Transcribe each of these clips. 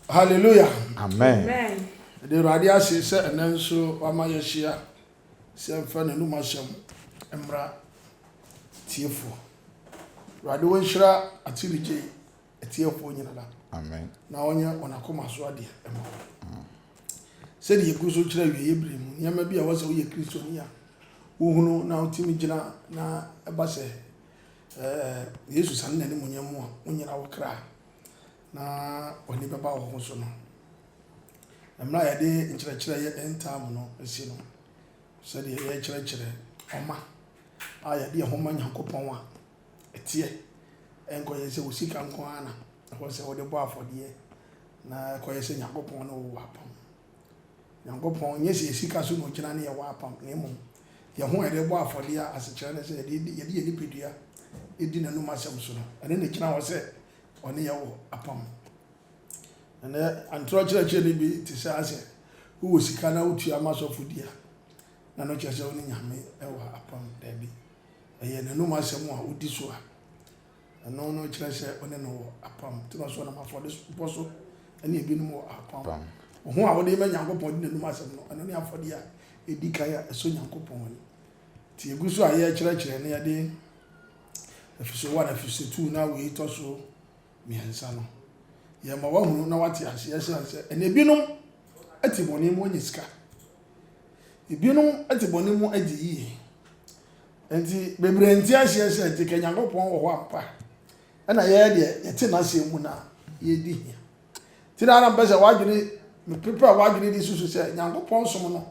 Hallelujah. Amen. The radia says, and then so Amayashia, Sam Fan and Numasham, Emra, Tiefo. Radu Shra, a Tilly, a Tiefo. Amen. Now on your on a coma swadi. Said you go so tell you, Ibrahim, ya maybe I was a Christian. Who know now Timmy Jana, na a basse. Jesus and any munyamo, when you cry. Na when you baba also no. I'm not a day in church and time, no, as you know. Said the church, Oma. I had the home and Yankopon, a tear, and Koyese was sick and Koana. I was the bar for the year. Na Koyese Yankopon, no wapam. Yankopon, yes, he sick as soon as Janani a wapam, Nemo. Yahu had a bar for the year as a child said, Yedia, it didn't know myself soon. And then the child was said, on the upon. And tragedy be to say, who was he can out to a mass of food here? None of just only me, upon Debbie. A year no mass more would this one. And no church on an upon to us one of my father's apostle, and he been more upon. Who I would even young upon the mass of and only for the year, a decaya, a son young coupon. Tia Gusso, I hear church and near day. If you say one, if you say two, now we eat also me and son. Yama one no what yes, and a binum at the bonimo in his car. The binum at the bonimo at the ye. And the Bebrentia said, the Kenyan upon or wampa. And I heard a tenacity muna, ye did. Tinana Bessa Waggy, prepare Waggy this to say, Yango Ponsono.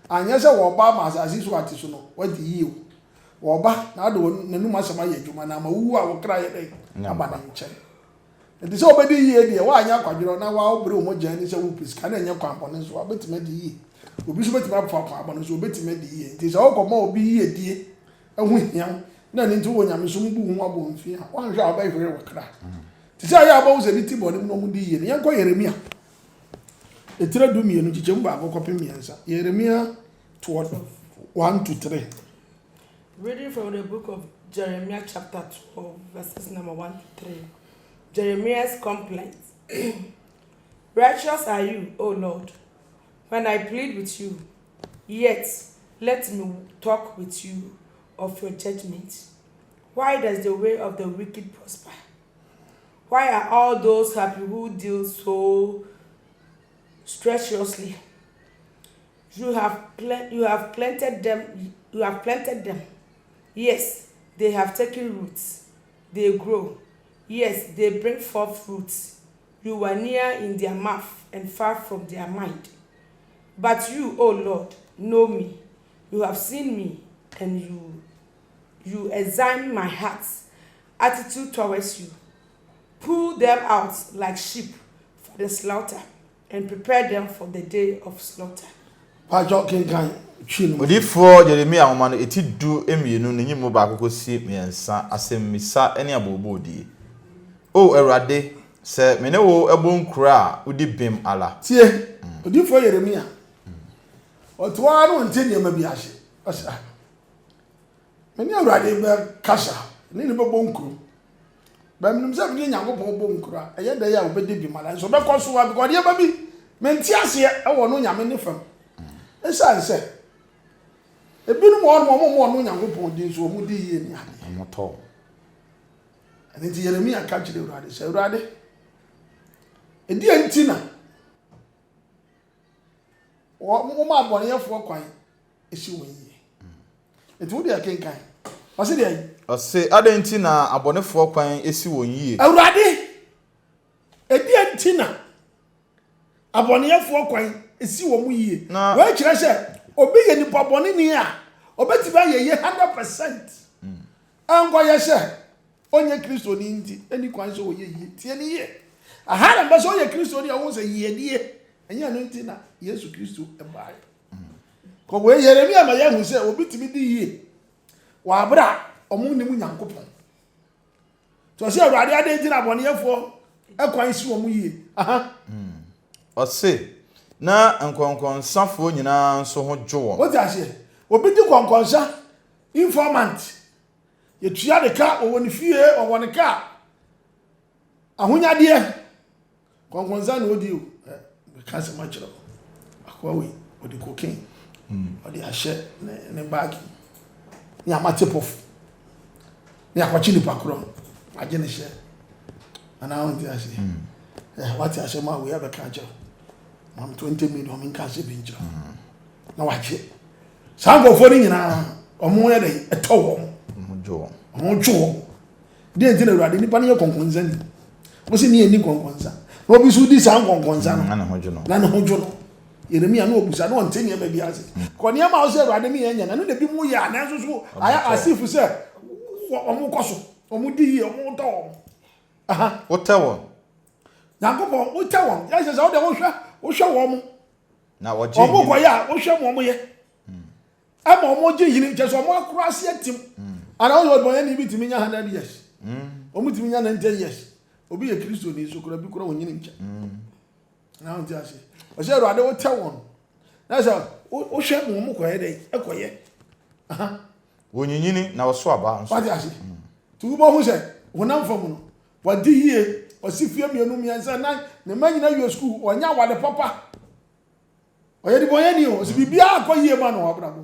And yes, I will Bamas as is what is no, what the you. Or back, now the no master my Jumana, who I will cry a day. It is already here, why you now our broom journey so whoopis can your components were better made the year. Will be so better for components will better made the year. It is all more be here, dear. And we young, none into one yam some boom wobble fear. One shall buy for a crack. To say I was a little body no more year, young Jeremia. A thread do me and Jumba or copy me answer. Jeremia 1 to 3. Reading from the book of Jeremiah, chapter 12, verses number 1 to 3. Jeremiah's complaint. Righteous are you, O Lord, when I plead with you. Yet let me talk with you of your judgment. Why does the way of the wicked prosper? Why are all those happy who deal so strenuously? You have planted them. Yes, they have taken roots. They grow. Yes, they bring forth fruits. You were near in their mouth and far from their mind. But you, O Lord, know me. You have seen me, and you examine my heart's attitude towards you. Pull them out like sheep for the slaughter, and prepare them for the day of slaughter. Odifo Jeremia omano eti du emienu ne nyimo ba akoko sie miensa asemmisa ene abobodi. O Erade se mene wo ebonkura udi bim ala. Tie odifo Jeremia. Otwa no nteni ma bi ahye. Asa. Mene Erade be kasa ni ne bonkuru. Ba mnum se bi Nyankopon bonkura. Eye da ya obedi bim ala. So be koso wa because ye ba bi menti ase e wo no nyame ne fam. Esa nse ebinu mo no Nyankopon din so mu di ye ni ade. Moto. And it's Jeremiah catch the Urade. Say, Urade, a dear Tina. What more bonny for quine is you win. It would be a king kind. Was it there? I say, Adentina, a bonnet for quine is you win ye. Urade, a dear Tina. A bonny for quine is you win ye. No, where should I say? Obey any pop on in here. Obey to buy ye 100%. And why I say. Onye Kristo ni nti eni kwan so ye tie ni ye aha na mbaso onye Kristo ni awon se ye die enya no nti na Yesu Kristo e bae ko we Yeremia ma ye hu se obi timi di ye wa abra omu ni mu Nyankopon to se Awurade ade nti na bone yefo e kwan si omu ye aha o se na nkonkon safo nyina so ho dwo wo ti ase obi di konkonsa informant ye tuya de ka o woni fie o woni ka ahunyade konkonza na odi o ka se ma kire akwa we odi cocaine odi ahye ne bag ni amate pof ni akwachi ni pakro aje ne hye ana on ti ase what I say ma we have a catcher I'm 20 million in cash binjo na wache sango for ni nyina omo ye dey eto wo omo jo de ntina urade nipa ne ye konkonza ni mo se ni eni konkonza no bi su di san konkonza no na na hojo no Yeremia no obusa no nteni e ba bi ase ko ne ma o se urade mi ye nya na no de bi mu ya na so so aya asifu se omo koso omo di omo to aha wotawo Yankopɔn wo tɛ wɔn yɛ sɛ wo de wo hwɛ wɔn na wo je ɔmo kɔ ya wo hwɛ mo yɛ ama ɔmo gye yini kyɛ sɛ ɔmo akora se atim ana wo bɔ yɛ ni bi timi nya 100 years ɔmo timi nya 90 years obi yɛ Kristo ni so kora bi kora wonyini nkyɛ na on ti ase o se ro ade wo tɛ wɔn na sɛ wo hwɛ mo kɔ yɛ de ɛkɔ yɛ aha wonyini na wo so aba nso wa ti ase tu bo hu sɛ wonam fam no wa di yie osifie mienu miensa na ne manyina yo school onya wale papa oyedi boyeni o sibibia akoyie ma no abramo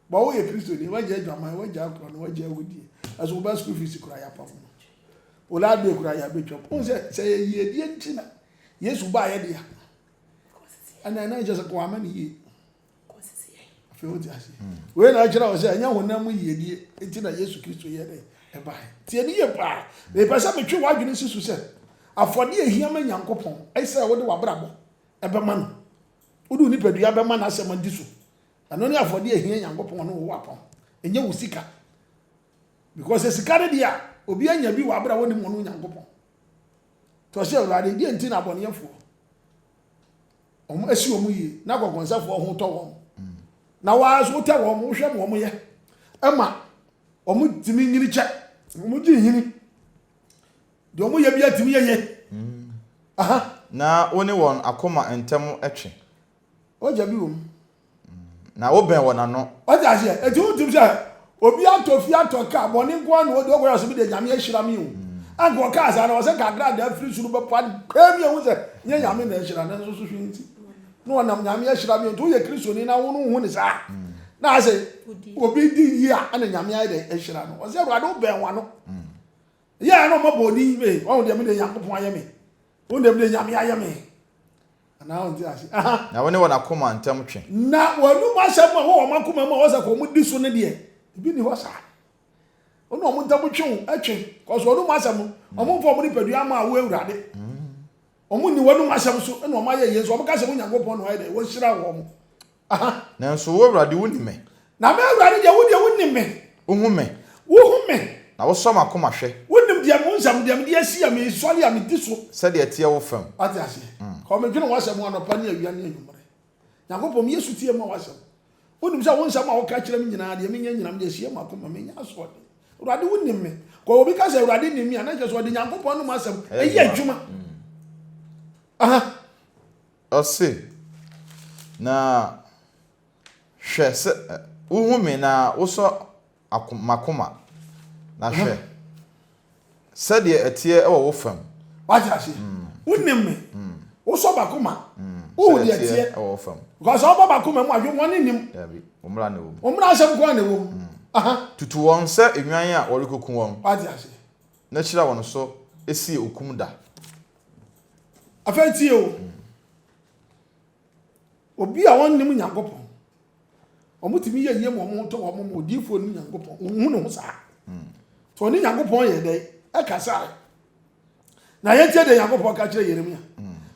ba wo ye Kristo ni waje adwama waje akro no waje awudi aso ba school fees kura ya pam o la be kura ya be twop on se ye die ntina Yesu ba ye dia ana na je se ko ama ni ye afi o ti ase we na kira o se anya honam ye die ntina Yesu Kristo ye de eba tie ni ye pa me pesa me twe wadwene sisu se afode ehia ma Nyankopon ai se wo de wabrabo ebe ma no wodu ni padua be ma na asema di so ano ni afode ehia Nyankopon no wo apam enye wo sika because sika de dia obi anya bi wabrabo ni mo no Nyankopon to se urade die nti na bone yefo omo asi omo yi na gogonsafo ho to wo na wa so te wo mo hwe mo ye ema omo timi nyini che omo ji hini de omo ye bia timi ye aha na woni won akoma entem etwe o ja bi wo na wo ben wona no o ja se e ti utim se obi atofi atoka boni nko na o de ogwa so bi de nyame ahira mi o agwo ka asa na o se kagra da free suru be pan kwemi ehun se nye nyame na ahira na so so hwinti no wonam nyame ahira mi to ye Kristo ni na wo no hu ni sa na ase obi di yi a na nyame ayi de ehira no o se ro ado ben wa no ya no mo boni me o de me de Yakobon aye me o de me de nyame aye me na on ti ase aha na woni wona akoma entem twe na wonu ma se mo wo makoma ma wo se ko mo di so ne de bi ni ho sa onu omo ntam twe atwe ko so onu ma se mo omo fo mo ni padua ma wo awurade omo ni wonu ma se so na omo aye yesu omo ka se mo Yakobon no aye de wo hira wo mo aha na nso wo awurade woni me na me awurade je woni me ohu me wo me na wo so makoma hwe wonim dia mo nsam dia me dia si ya me sori ya me di so se de tie wo fam ati ase ko me dwene wo asem anopa ne awia ne anwumre Yakobon Yesu tie ma wo asem wonim sa wo nsam a wo ka kire me nyina de me nya nyina me de sie makoma me nya so de awurade wonim me ko obi ka se awurade nim me ana je so de Yakobon no ma asem eyi adwuma aha ose na hwe se uhu me na wo so makoma na hwe se de etie e wo fam wati ase wonim me wo so bakoma wo de etie e wo fam ko so bakoma mu adwo woni nim dabi omra na wo omra asem ko na wo aha tutu won se enwan a wori kokun won wati ase na chira won so esi okum da afeti o obi a won nim Yakobon omutimi ye mo mo to wo mo odifo ni Yakobon hu no sa to ni Yakobon ye dey e kasa na ye tie de Yakobon ka kire Yeremia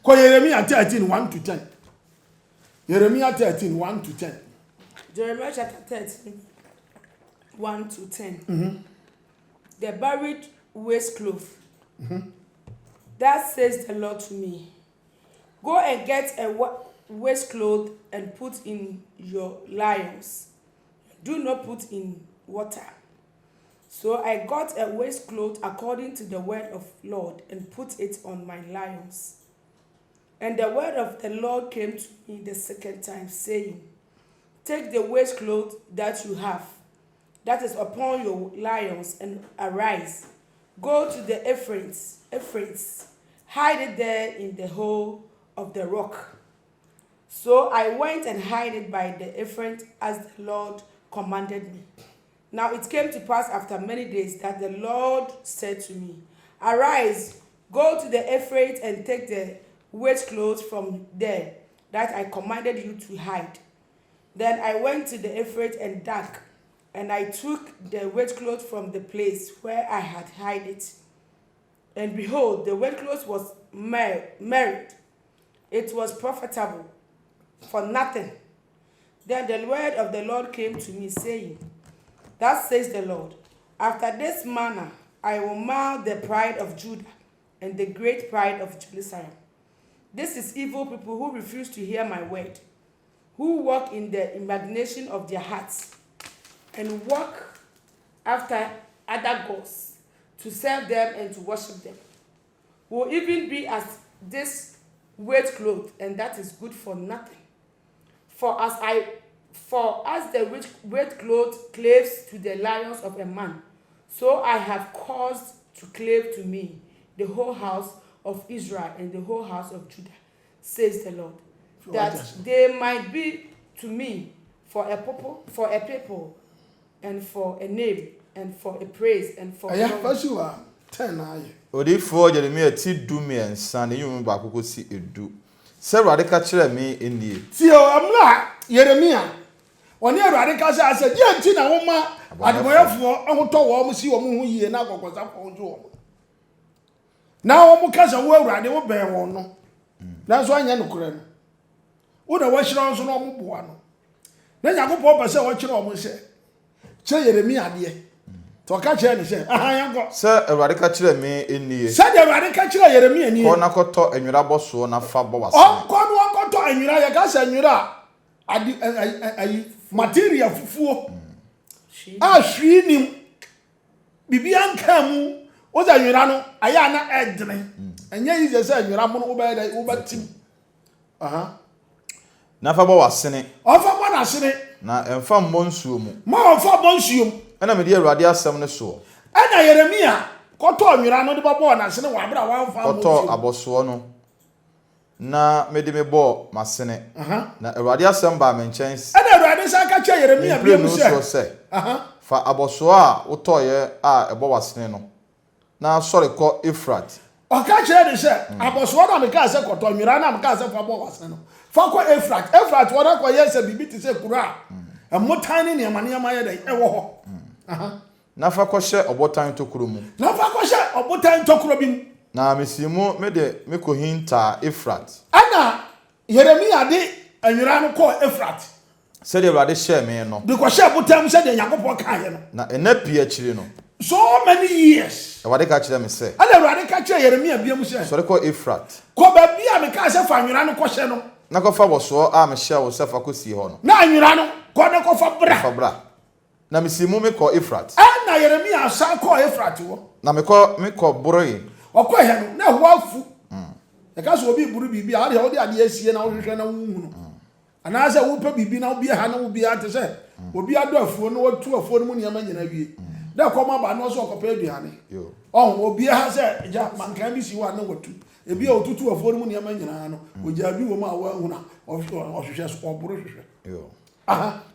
ko Yeremia 13:1 to 10 Yeremia 13:1 to 10 Jeremiah chapter 13:1 to 10. The buried waist cloth. That says the Lord to me, go and get a waist cloth and put in your lions. Do not put in water. So I got a waist cloth according to the word of Lord and put it on my lions. And the word of the Lord came to me the second time, saying, take the waist cloth that you have, that is upon your lions, and arise. Go to the Ephrates, hide it there in the hole of the rock. So I went and hid it by the Ephraim as the Lord commanded me. Now it came to pass after many days that the Lord said to me, Arise, go to the Ephraim and take the waist clothes from there that I commanded you to hide. Then I went to the Ephraim and dug, and I took the waist cloth from the place where I had hid it. And behold, the waist cloth was married. It was profitable for nothing. Then the word of the Lord came to me, saying, Thus says the Lord, after this manner I will mar the pride of Judah and the great pride of Jerusalem. This is evil people who refuse to hear my word, who walk in the imagination of their hearts, and walk after other gods to serve them and to worship them. Will even be as this waist cloth, and that is good for nothing. For as the waist cloth claves to the lions of a man, so I have caused to clave to me the whole house of Israel and the whole house of Judah, says the Lord, that they might be to me for a people, and for a name, and for a praise, and for glory. Odifo Jeremiah ti du me ensan ne yum ba kokko si edu. Se Awurade ka kire me enie. Ti o amla Jeremiah. Oni Awurade ka say je nti na wo ma ademoyefo ahoto wo mo si wo mo hu yie na akokosa ko njo wo. Na wo mo ka say wo Awurade wo ben wo no. Na so anya no kure no. Wo na wo hira nso no mo boa no. Na Yakobọ ba say wo kire wo mo se. Kire Jeremiah de. To ka kire ni se ahanyango se Awurade ka kire me enie. Se de Awurade ka kire Jeremiah ni. Ko na koto enwura boso na fa bo wase. O ko no koto enwura ya ka se enwura adi material fufuo. A hwi nim bibi anka mu o za enwura no aya na edene. Enye yi se enwura mo no wo ba da wo ba tim. Na fa bo wase ne. O fa bo na sene. Na emfa mmọ nsuo mu. Ma o fa bo nsuo mu. Ana me de Awurade asem ne so. Ana Jeremiah koto onwira no de babo na sene wa bra wa fa mo. Koto aboso no. Na me de me bo masene. Na Awurade asem ba me nchen. Ana Awurade sa ka che Jeremiah bi mu se. Fa aboso a utoye a ebo wasene no. Na sori ko Efrat. O ka che de se aboso na me ka se koto onwira na me ka se fa bo wasene no. Fa ko Efrat wona ko ye se bibi ti se kura. Motani ne amane amaye dai ewo ho. Na fa ko hye obotan tokuro mu. Na fa ko hye obotan tokuro bi mu. Na mesimu me de me ko hinta Efrat. Ana Jeremiah de anwira no ko Efrat. Se de Awurade hye me no. Bi ko hye obotan se de Yakobọ ka ye no. Na enapi akiri no. So many years. Awurade ka kire me se. Ana Awurade ka kire Jeremiah bi mu se. Sori ko Efrat. Ko ba bia me ka se fa anwira no ko hye no. Na ko fa boso a me hye wo se fa ko si ho no. Na anwira no ko ne ko fa bra. Fa bra. Na mesimu me ko Efrat. Ana Jeremiah sa ko Efrat wo. Na me ko boroi. Okọ he no na ho afu. E ka so obi buru bibi a de ho de ade asie na wo hwehwe na wo hu no. Ana se wo pe bibi na wo bi ha na wo bi ate se obi ado afuo no watu afuo no mu ne amanya na wie. Da ko ma ba no so okopa aduane. Yo. Obi ha se ja mankan bi si wa na watu. Ebi otutu afuo no mu ne amanya no. Oja bi wo ma wa hu na ohwehwe so oburu hwehwe. Yo.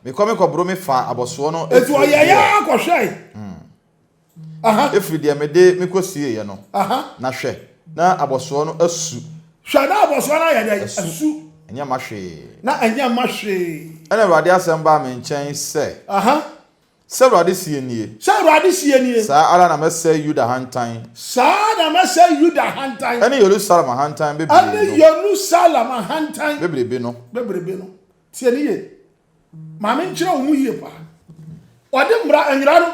Me ko bro me fa aboso no etu oyaya akohwe. Efiri de me de me ko sie ye no. Na hwe. Na aboso no asu. Hwe na aboso na ye de asu. Enya ma hwe. Na enya ma hwe. Ana Awurade asem ba me nchen se. Se Awurade sie nie. Se Awurade sie nie. Sa ara na mese Yuda hantan. Sa na mese Yuda hantan. Ani Jerusalem hantan bebre. Ani Jerusalem hantan. Bebrebe no. Bebrebe no. Tie ni ye. Mama nkyere wo mu yie pa. Ode mra anwira no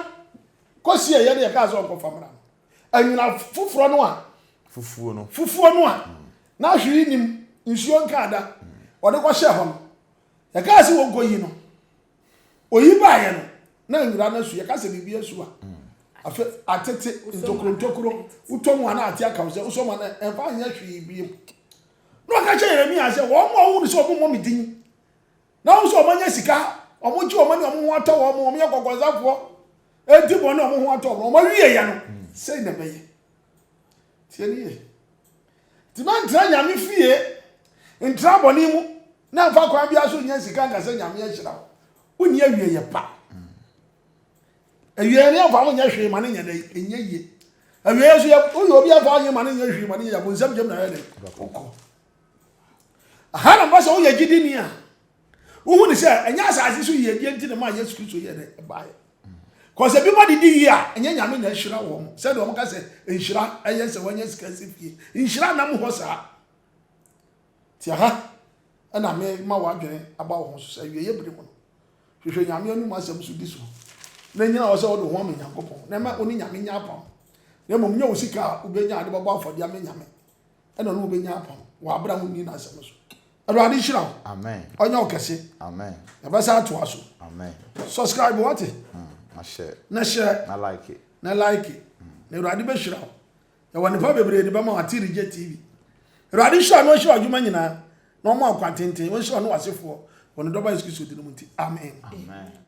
kosi ye de ka so ko famra. Anwira fufuro no a fufuo no a na hwiri nim nsuo nka da. Ode ko hye ho no. Ye ka se wo goyi no. Oyi ba ye no. Na anwira na su ye ka se bibi asu a. Afa atete ntokuro utomu ana ate aka se uso ma na emfa anya hwi bi. No ka che Jeremiah se wo mo wu ni so mo midin. Na wo so omanya sika omoji omani omo ho ato wo omo ye kokozafo enti bo na omo ho ato omo wiye ya no sei na beye tie ni ye ti man tra nyame fie ntra boni mu na mfa kwa bia so nya sika nka se nyame ahira woni awie ye pa awie ne afa wonya hwe ma ne nya dai enye ye awie so ya obi afa anya ma ne nya hwe ma ne ya bonsam jem na ya dai okọ aha na mbasa wo ye gidi ni a wo ni se enya asase so ye die nti ne ma Yesu Kristo ye dai bae cause everybody di here enye nyame na ahira wo mo se de wo ka se enhira eye se wonya sika se fie enhira na mo ho sa ti aha ana me ma wa dwene aba wo so se ye bere mo no hwehwe nyame anu ma asem so di so na nyina wo se wo do ho am nyankopon na ma oni nyame nya apam na mom nya wo sika ubenya ade babo afode am nyame ena no ubenya apam wa abra mu ni na asem so Awurade hira wo amen onya okese amen ya ba sa to aso amen subscribe what na share na like it na Awurade be hira wo ya woni fa bebre ni ba ma atiri je TV Awurade hira no hira adwuma nyina na o ma kwantenten wo hira no wasefo woni doba Yesu Kristo di no muti amen amen